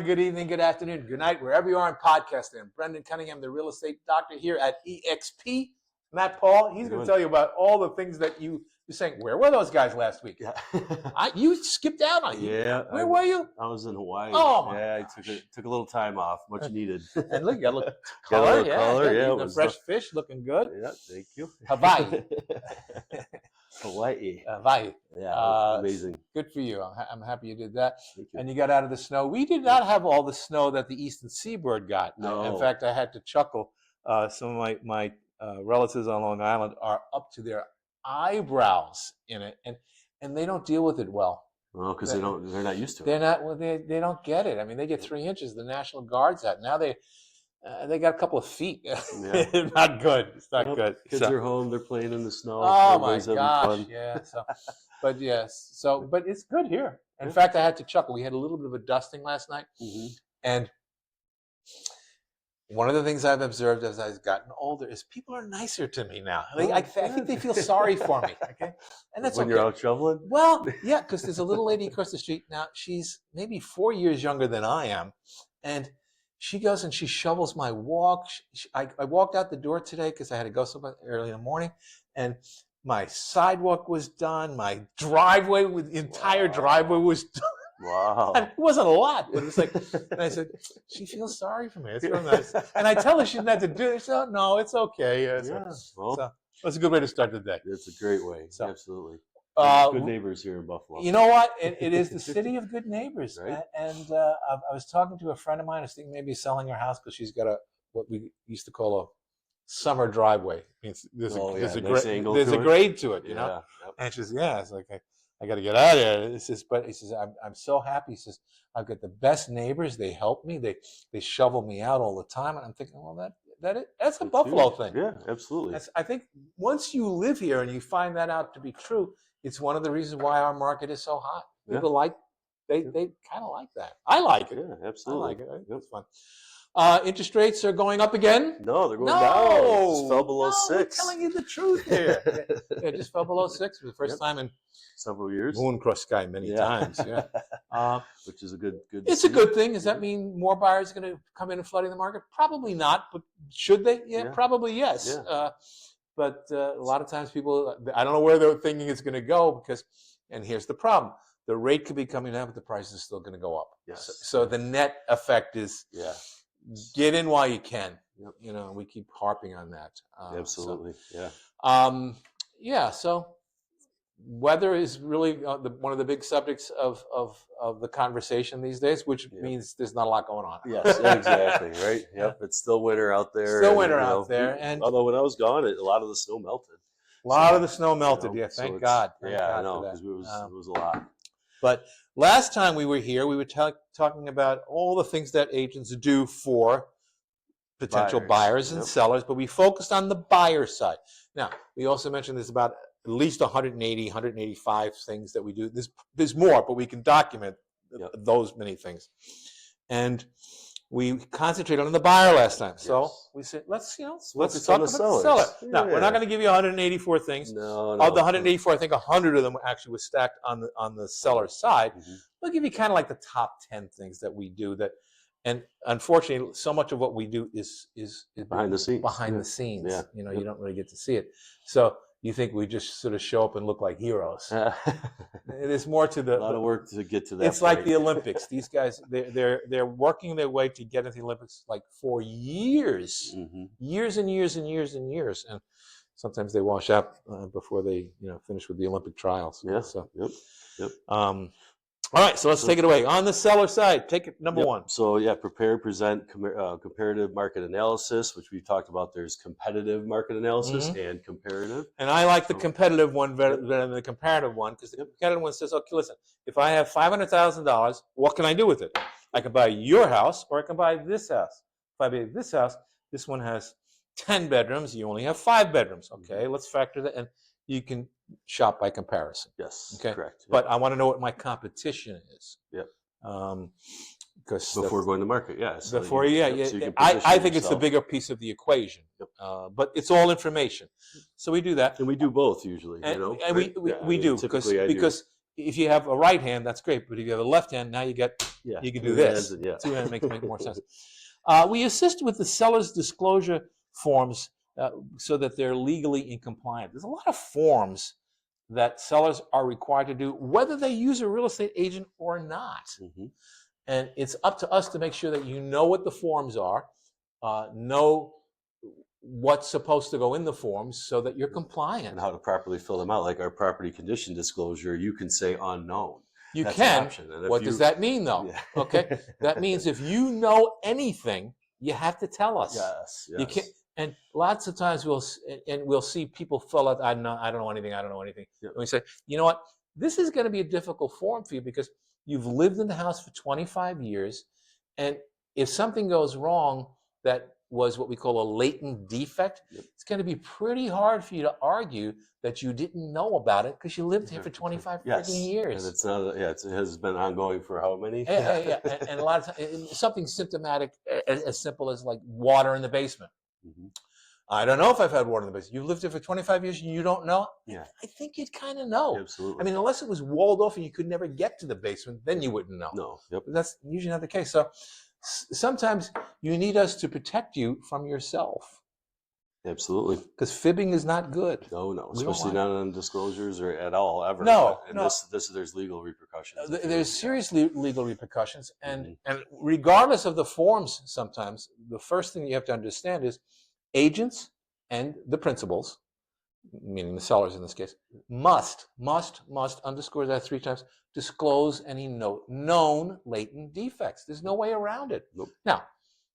good evening, good afternoon, good night, wherever you are in podcasting. I'm Brendan Cunningham, the real estate doctor here at EXP. Matt Paul, he's going to tell you about all the things that you're saying. Where were those guys last week? Yeah. You skipped out on you. Yeah. Where were you? I was in Hawaii. Oh, my I took a little time off, much needed. And look, you got a little Got a color. little color, yeah. The fresh fish looking good. Yeah, thank you. Hawaii. Hawaii. Yeah, amazing. Good for you. I'm happy you did that. Thank you. And you got out of the snow. We did not have all the snow that the eastern seaboard got. No. In fact, I had to chuckle. Some of my relatives on Long Island are up to their eyebrows in it, and they don't deal with it well. Well, because they're not used to it. They're not. Well, they don't get it. I mean, they get 3 inches. The National Guard's at now. They got a couple of feet. Yeah. Not good. It's not good. Kids are home. They're playing in the snow. Oh my Everybody's having gosh! fun. Yeah. So, but yes. So, but it's good here. In fact, I had to chuckle. We had a little bit of a dusting last night, and one of the things I've observed as I've gotten older is people are nicer to me now. I think they feel sorry for me. Okay, and that's when you're out shoveling. Well, yeah, because there's a little lady across the street now. She's maybe 4 years younger than I am, and she goes and she shovels my walk. I walked out the door today because I had to go somewhere early in the morning, and my sidewalk was done. My driveway, the entire driveway was done. Wow. And it wasn't a lot, but it's like, and I said, she feels sorry for me. It's real nice. And I tell her she's not to do it. She said, no, it's okay. So that's a good way to start the day. It's a great way. So, absolutely. Good neighbors here in Buffalo. You know what? It is the city of good neighbors. Right? And I was talking to a friend of mine. I was thinking maybe selling her house because she's got what we used to call a summer driveway. There's a grade to it, you know? Yep. And she says, yeah. It's like, I got to get out of here. He says, I'm so happy. He says, I've got the best neighbors. They help me. They shovel me out all the time. And I'm thinking, well, that's a Buffalo thing. Yeah, absolutely. I think once you live here and you find that out to be true, it's one of the reasons why our market is so hot. People they kind of like that. I like it. Yeah, absolutely. I like it. It's fun. Interest rates are going up again. No, they're going down. It just fell below 6. I'm telling you the truth here. It just fell below 6 for the first time in several years. Moon crossed sky many times. Yeah, which is a good. It's a good thing. Does that mean more buyers are going to come in and flooding the market? Probably not, but should they? Yeah. Probably yes. Yeah. But a lot of times people, I don't know where they're thinking it's going to go because, and here's the problem. The rate could be coming down, but the price is still going to go up. Yes. So the net effect is get in while you can. Yep. You know, we keep harping on that. Absolutely. So weather is really one of the big subjects of the conversation these days, which means there's not a lot going on. Yes, exactly. Right. Yep. It's still winter out there. And although when I was gone, a lot of the snow melted. Thank God. I know, because it was a lot. But last time we were here, we were talking about all the things that agents do for potential buyers and sellers, but we focused on the buyer side. Now, we also mentioned there's about at least 180, 185 things that we do. There's more, but we can document those many things. And we concentrated on the buyer last time. So we said, let's talk about the seller. Now, we're not going to give you 184 things. No. Of the 184, I think 100 of them actually was stacked on the seller side. We'll give you kind of like the top 10 things that we do that. And unfortunately, so much of what we do is behind the scenes. Yeah. You know, you don't really get to see it. So you think we just sort of show up and look like heroes. There's more to a lot of work to get to that. It's like the Olympics. These guys, they're working their way to get into the Olympics like for years, years and years and years and years, and sometimes they wash out before they finish with the Olympic trials. Yeah. So, Yep. All right, so let's take it away. On the seller side, take it number one. So prepare, present comparative market analysis, which we talked about. There's competitive market analysis and comparative. And I like the competitive one better than the comparative one because the competitive one says, okay, listen, if I have $500,000, what can I do with it? I can buy your house or I can buy this house. If I buy this house, this one has 10 bedrooms. You only have 5 bedrooms. Okay, let's factor that in. You can shop by comparison. Yes, okay? Correct. But I want to know what my competition is. Yep. Because before going to market, So I think it's the bigger piece of the equation. Yep. But it's all information. So we do that. And we do both usually. And we do because if you have a right hand, that's great. But if you have a left hand, now you can do this. And, yeah. Two hands make more sense. We assist with the seller's disclosure forms so that they're legally in compliance. There's a lot of forms that sellers are required to do, whether they use a real estate agent or not. And it's up to us to make sure that you know what the forms are, know what's supposed to go in the forms so that you're compliant. And how to properly fill them out. Like our property condition disclosure, you can say unknown. You That's can. an option. And what does that mean, though? Yeah. Okay, that means if you know anything, you have to tell us. Yes. You can't. And lots of times we'll see people fill out, I don't know anything. Yep. And we say, you know what? This is going to be a difficult form for you because you've lived in the house for 25 years, and if something goes wrong, that was what we call a latent defect. It's going to be pretty hard for you to argue that you didn't know about it because you lived here for 25 freaking years. And it's not, it has been ongoing for how many? Yeah. And a lot of times, something symptomatic as simple as like water in the basement. I don't know if I've had water in the basement. You've lived here for 25 years and you don't know? Yeah. I think you'd kind of know. Absolutely. I mean, unless it was walled off and you could never get to the basement, then you wouldn't know. No. Yep. But that's usually not the case. So sometimes you need us to protect you from yourself. Absolutely. Because fibbing is not good. No. Especially not on disclosures or at all, ever. No. There's legal repercussions. There's serious legal repercussions. And regardless of the forms, sometimes, the first thing you have to understand is agents and the principals, meaning the sellers in this case, must, underscore that 3 times, disclose any known latent defects. There's no way around it. Nope. Now,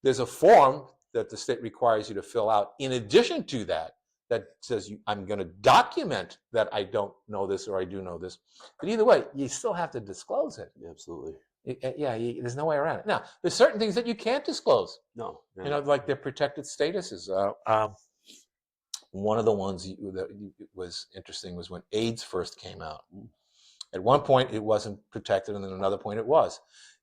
there's a form that the state requires you to fill out in addition to that says I'm going to document that I don't know this or I do know this. But either way, you still have to disclose it. Absolutely. There's no way around it. Now, there's certain things that you can't disclose. No. Like their protected statuses. One of the ones that was interesting was when AIDS first came out. At one point, it wasn't protected, and then another point it was,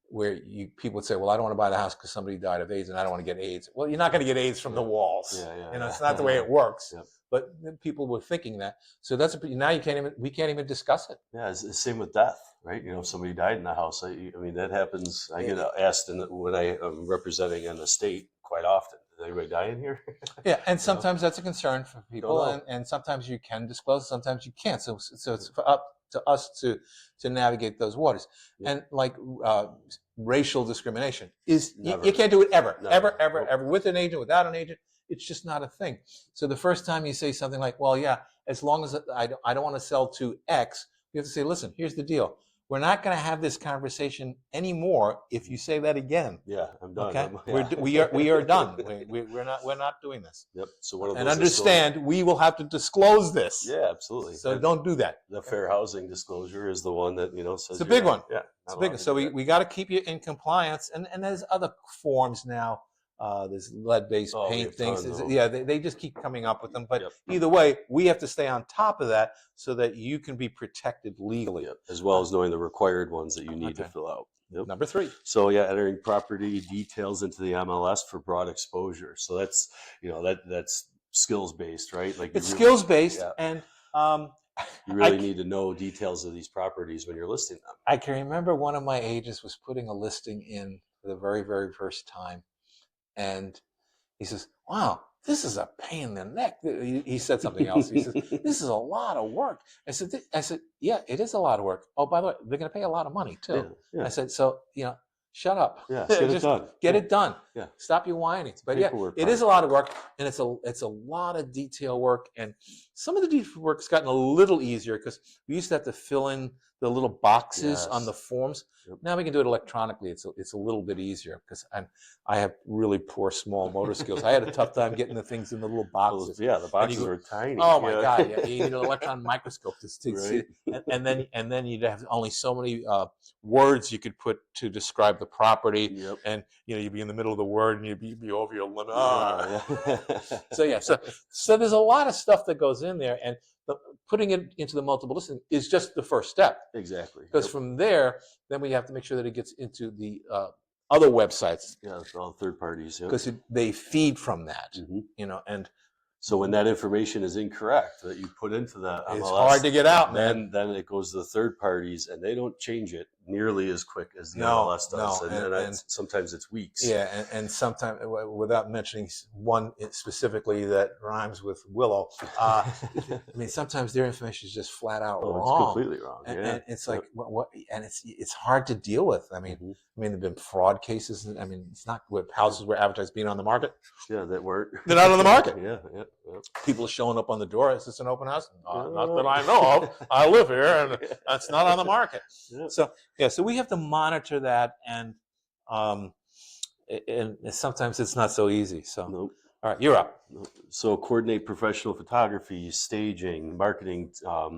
where people would say, well, I don't want to buy the house because somebody died of AIDS, and I don't want to get AIDS. Well, you're not going to get AIDS from the walls. It's not the way it works. But people were thinking that. So now we can't even discuss it. Yeah, it's the same with death, right? If somebody died in the house, I mean, that happens. I get asked when I am representing an estate quite often. Did anybody die in here? Yeah, and sometimes that's a concern for people, and sometimes you can disclose, sometimes you can't. So it's up to us to navigate those waters. And like racial discrimination is you can't do it ever with an agent, without an agent. It's just not a thing. So the first time you say something like, well, yeah, as long as I don't want to sell to X, you have to say, listen, here's the deal. We're not going to have this conversation anymore if you say that again. Yeah, I'm done. Okay, we are done. We're not doing this. Yep. So one of those. And understand, we will have to disclose this. Yeah, absolutely. So don't do that. The fair housing disclosure is the one that says it's a big one. Yeah, it's a big one. So we got to keep you in compliance. And there's other forms now. There's lead-based paint things. They just keep coming up with them. But either way, we have to stay on top of that so that you can be protected legally. As well as knowing the required ones that you need to fill out. Number 3. So entering property details into the MLS for broad exposure. So that's that's skills-based, right? Like it's skills-based, and you really need to know details of these properties when you're listing them. I can remember one of my agents was putting a listing in for the very, very first time. And he says, wow, this is a pain in the neck. He said something else. He says, this is a lot of work. I said, yeah, it is a lot of work. Oh, by the way, they're going to pay a lot of money too. Yeah. I said, so, shut up. Yeah, get it done. Get it done. Yeah. Stop your whining. But it is a lot of work, and it's a lot of detail work. And some of the detail work's gotten a little easier because we used to have to fill in the little boxes on the forms. Now we can do it electronically. It's a little bit easier because I have really poor small motor skills. I had a tough time getting the things in the little boxes. The boxes were tiny. Oh my God! Yeah, you need an electron microscope to see, and then you'd have only so many words you could put to describe the property, and you'd be in the middle of the word and you'd be over your limit. So there's a lot of stuff that goes in there, and putting it into the multiple listing is just the first step. Exactly. Because from there, then we have to make sure that it gets into the other websites. Yeah, it's all third parties. Because they feed from that, and So when that information is incorrect that you put into the MLS, it's hard to get out, man. Then it goes to the third parties, and they don't change it nearly as quick as the No, MLS does, no, and sometimes it's weeks. Yeah, and sometimes, without mentioning one specifically that rhymes with Willow, I mean, sometimes their information is just flat out wrong. It's completely wrong. And it's like what, and it's hard to deal with. I mean, there've been fraud cases. I mean, it's not what houses were advertised being on the market. Yeah, that weren't. They're not on the market. Yeah. People are showing up on the door. Is this an open house? Not that I know of. I live here, and it's not on the market. So so we have to monitor that, and sometimes it's not so easy. So, Nope. All right, you're up. So coordinate professional photography, staging, marketing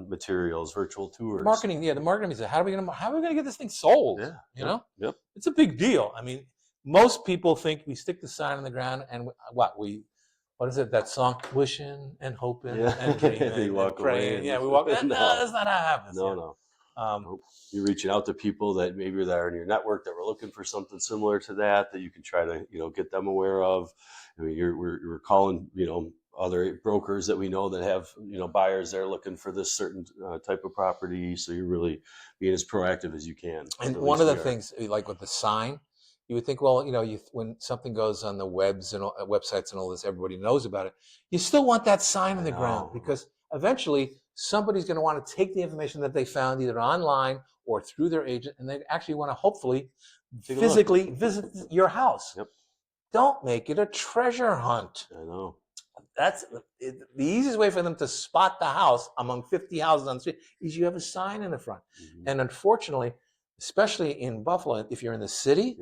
materials, virtual tours. Marketing, the marketing is how are we gonna get this thing sold? Yeah. You know, Yep. it's a big deal. I mean, most people think we stick the sign on the ground and what is it? That song, wishing and hoping and dreaming and praying. Yeah, we walk. No, that's not how it happens. No. You're reaching out to people that maybe that are in your network that were looking for something similar to that you can try to get them aware of. I mean, we're calling other brokers that we know that have buyers that are looking for this certain type of property. So you're really being as proactive as you can. And one of the things, like with the sign, you would think, well, when something goes on the websites and all this, everybody knows about it. You still want that sign on the ground, because eventually somebody's going to want to take the information that they found either online or through their agent, and they actually want to hopefully physically visit your house. Yep. Don't make it a treasure hunt. I know. That's the easiest way for them to spot the house among 50 houses on the street is you have a sign in the front. And unfortunately, especially in Buffalo, if you're in the city,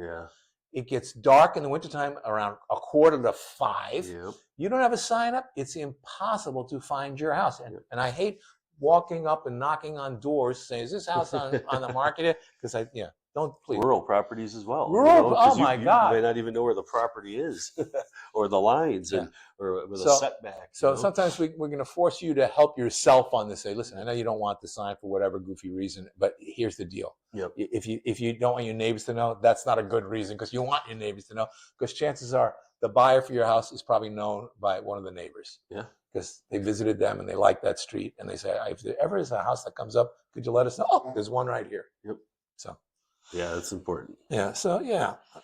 it gets dark in the wintertime around 4:45. Yep. You don't have a sign up, it's impossible to find your house. And I hate walking up and knocking on doors saying, is this house on the market? Because don't please. Rural properties as well. Rural, my God. You may not even know where the property is or the lines or with a setback. So sometimes we're going to force you to help yourself on this. Say, listen, I know you don't want the sign for whatever goofy reason, but here's the deal. Yep. If you don't want your neighbors to know, that's not a good reason, because you want your neighbors to know, because chances are the buyer for your house is probably known by one of the neighbors. Yeah. Because they visited them and they like that street, and they say, if there ever is a house that comes up, could you let us know? Oh, there's one right here. Yep. So. Yeah, that's important. Yeah. So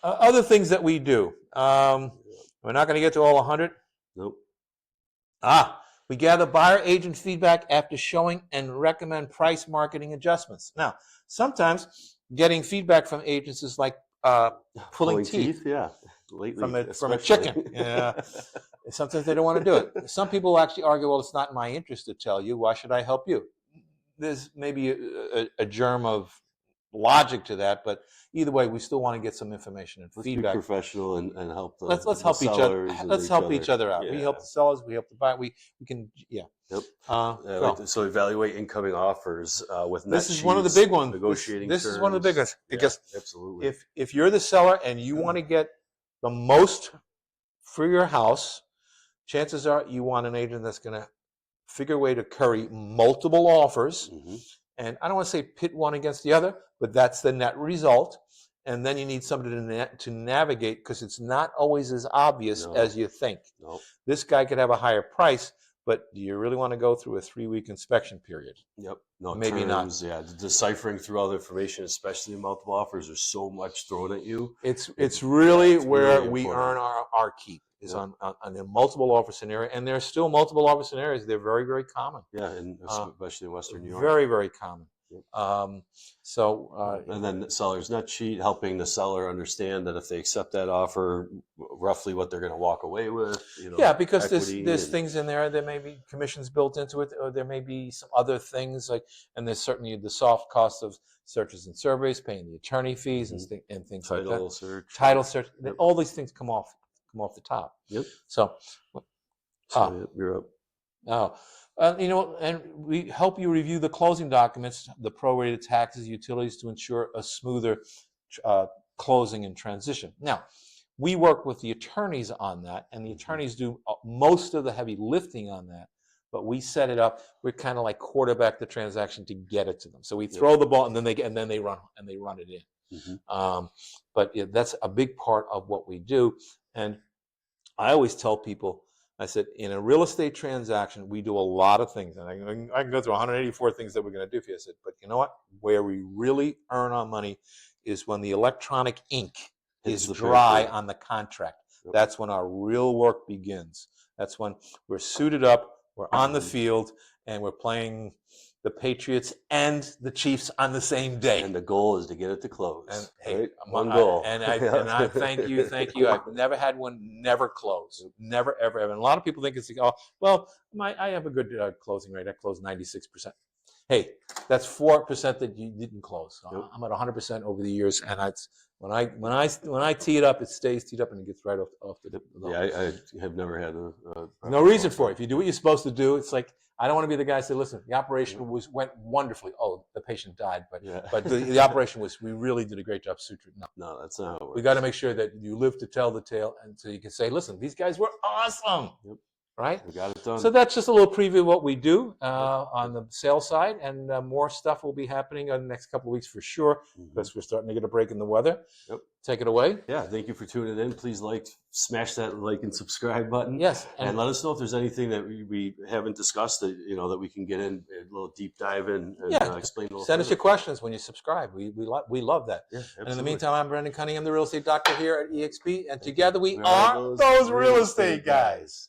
other things that we do. We're not going to get to all 100. Nope. We gather buyer agent feedback after showing and recommend price marketing adjustments. Now, sometimes getting feedback from agents is like pulling teeth. Yeah. Lately, from a chicken. Yeah. Sometimes they don't want to do it. Some people actually argue, well, it's not in my interest to tell you. Why should I help you? There's maybe a germ of logic to that, but either way, we still want to get some information and feedback. Be professional and help the let's help each other. Let's help each other out. Yeah. We help the sellers. We help the buyer. We can. Yep. So evaluate incoming offers with. This is one of the big ones. Negotiating. This is one of the big ones, because absolutely. If you're the seller and you want to get the most for your house, chances are you want an agent that's going to figure a way to curry multiple offers. And I don't want to say pit one against the other, but that's the net result. And then you need somebody to navigate, because it's not always as obvious as you think. This guy could have a higher price, but do you really want to go through a 3-week inspection period? Yep. No, maybe not. Yeah, deciphering through all the information, especially in multiple offers, there's so much thrown at you. It's really where we earn our keep. Is on the multiple offer scenario, and there's still multiple offer scenarios. They're very, very common. Yeah, and especially in Western New York. Very, very common. And then sellers not cheat, helping the seller understand that if they accept that offer, roughly what they're going to walk away with. Because there's things in there. There may be commissions built into it, or there may be some other things and there's certainly the soft cost of searches and surveys, paying the attorney fees and things like that. Title search. Yep. All these things come off the top. Yep. So you're up. And we help you review the closing documents, the prorated taxes, utilities, to ensure a smoother closing and transition. Now, we work with the attorneys on that, and the attorneys do most of the heavy lifting on that. But we set it up. We're kind of like quarterback the transaction to get it to them. So we throw the ball, and then they run it in. But that's a big part of what we do. And I always tell people, I said, in a real estate transaction, we do a lot of things. And I can go through 184 things that we're going to do for you. I said, but you know what? Where we really earn our money is when the electronic ink is dry on the contract. That's when our real work begins. That's when we're suited up, we're on the field, and we're playing the Patriots and the Chiefs on the same day. And the goal is to get it to close. And hey, right? One goal. And I thank you. I've never had one never close, never ever. And a lot of people think it's oh well, I have a good closing rate. I closed 96%. Hey, that's 4% that you didn't close. So I'm at 100% over the years, and that's when I tee it up, it stays teed up and it gets right off the. Yeah, I have never had no reason for it. If you do what you're supposed to do, it's like I don't want to be the guy who say, listen, the operation went wonderfully. Oh, the patient died, but the operation we really did a great job suturing. No, that's not how it works. We got to make sure that you live to tell the tale, and so you can say, listen, these guys were awesome. Right? We got it done. So that's just a little preview of what we do on the sales side, and more stuff will be happening in the next couple of weeks for sure, because we're starting to get a break in the weather. Take it away. Yeah, thank you for tuning in. Please smash that like and subscribe button. Yes, and let us know if there's anything that we haven't discussed that that we can get in a little deep dive in and explain a little. Send us your questions when you subscribe. We love that. Yeah, and in the meantime, I'm Brendan Cunningham, the real estate doctor here at EXP, and together we are those real estate guys.